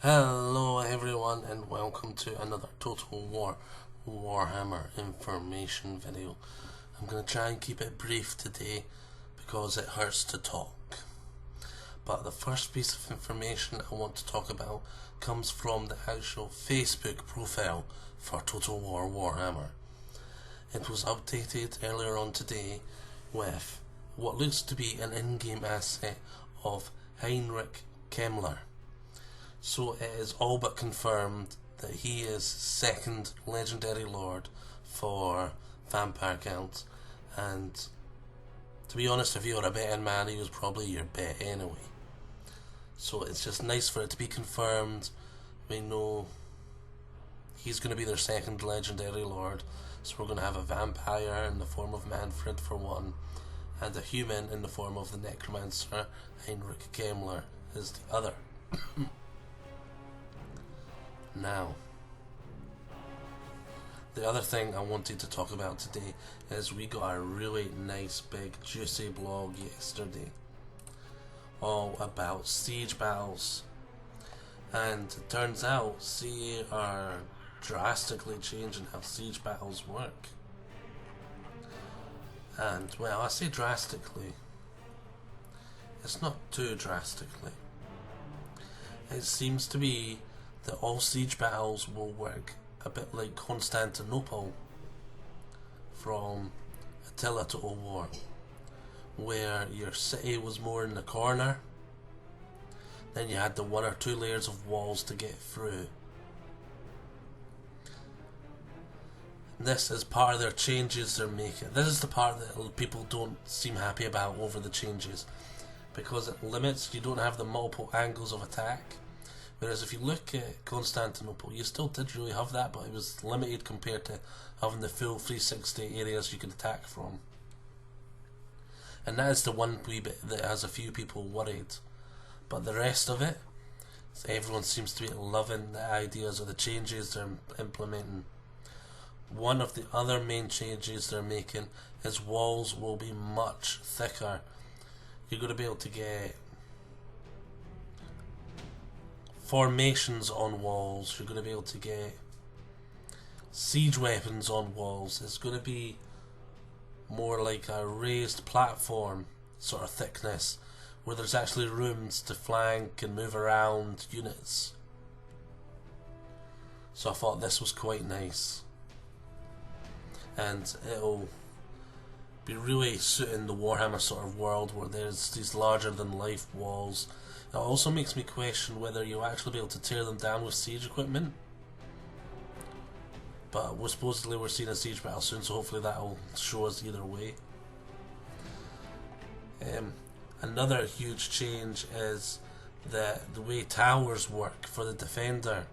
Hello everyone and welcome to another Total War Warhammer information video. I'm going to try and keep it brief today because it hurts to talk. But the first piece of information I want to talk about comes from the actual Facebook profile for Total War Warhammer. It was updated earlier on today with what looks to be an in-game asset of Heinrich Kemmler. So it is all but confirmed that he is second legendary lord for Vampire Counts, and to be honest, if you were a betting man, he was probably your bet anyway. So it's just nice for it to be confirmed. We know he's going to be their second legendary lord, so we're going to have a vampire in the form of Manfred for one, and a human in the form of the necromancer Heinrich Kemmler is the other. Now, the other thing I wanted to talk about today is we got a really nice big juicy blog yesterday all about siege battles, and it turns out CA are drastically changing how siege battles work. And well, I say drastically, it's not too drastically. It seems to be that all siege battles will work a bit like Constantinople from Attila Total War, where your city was more in the corner, then you had the one or two layers of walls to get through. This is part of their changes they're making. This is the part that people don't seem happy about over the changes, because it limits, you don't have the multiple angles of attack. Whereas if you look at Constantinople, you still did really have that, but it was limited compared to having the full 360 areas you could attack from. And that is the one wee bit that has a few people worried. But the rest of it, everyone seems to be loving the ideas or the changes they're implementing. One of the other main changes they're making is walls will be much thicker. You're going to be able to get formations on walls, you're going to be able to get siege weapons on walls. It's going to be more like a raised platform sort of thickness, where there's actually rooms to flank and move around units. So I thought this was quite nice, and it'll be really suiting the Warhammer sort of world where there's these larger than life walls. It also makes me question whether you'll actually be able to tear them down with siege equipment. But we're seeing a siege battle soon, so hopefully that'll show us either way. Another huge change is that the way towers work for the defender.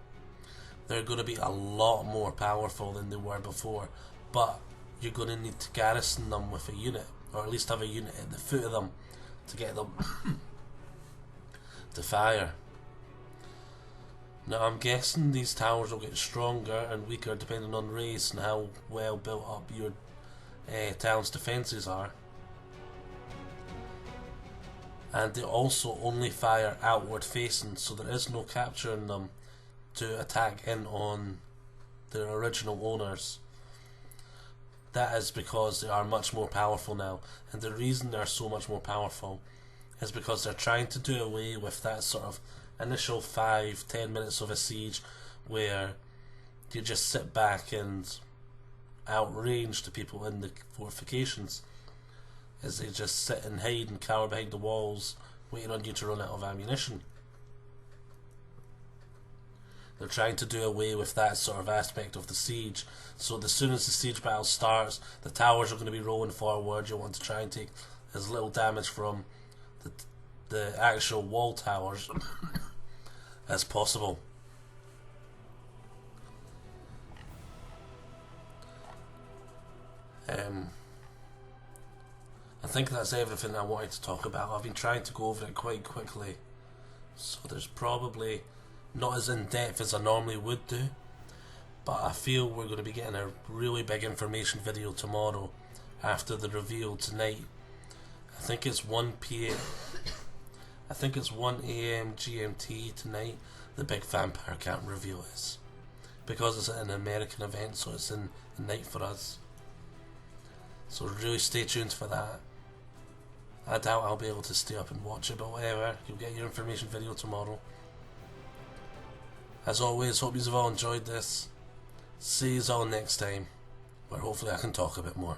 They're going to be a lot more powerful than they were before, but you're going to need to garrison them with a unit, or at least have a unit at the foot of them to get them to fire. Now I'm guessing these towers will get stronger and weaker depending on race and how well built up your town's defences are. And they also only fire outward facing, so there is no capturing them to attack in on their original owners. That is because they are much more powerful now, and the reason they're so much more powerful is because they're trying to do away with that sort of initial 5-10 minutes of a siege where you just sit back and outrange the people in the fortifications, as they just sit and hide and cower behind the walls waiting on you to run out of ammunition. They're trying to do away with that sort of aspect of the siege, so as soon as the siege battle starts, the towers are going to be rolling forward. You want to try and take as little damage from the actual wall towers as possible. I think that's everything I wanted to talk about. I've been trying to go over it quite quickly, so there's probably not as in depth as I normally would do, but I feel we're going to be getting a really big information video tomorrow after the reveal tonight. I think it's 1 p.m. I think it's 1 a.m. GMT tonight. the big vampire can't reveal is. Because it's an American event, so it's in the night for us. So really stay tuned for that. I doubt I'll be able to stay up and watch it, but whatever, you'll get your information video tomorrow. As always, hope you've all enjoyed this. See you all next time, where hopefully I can talk a bit more.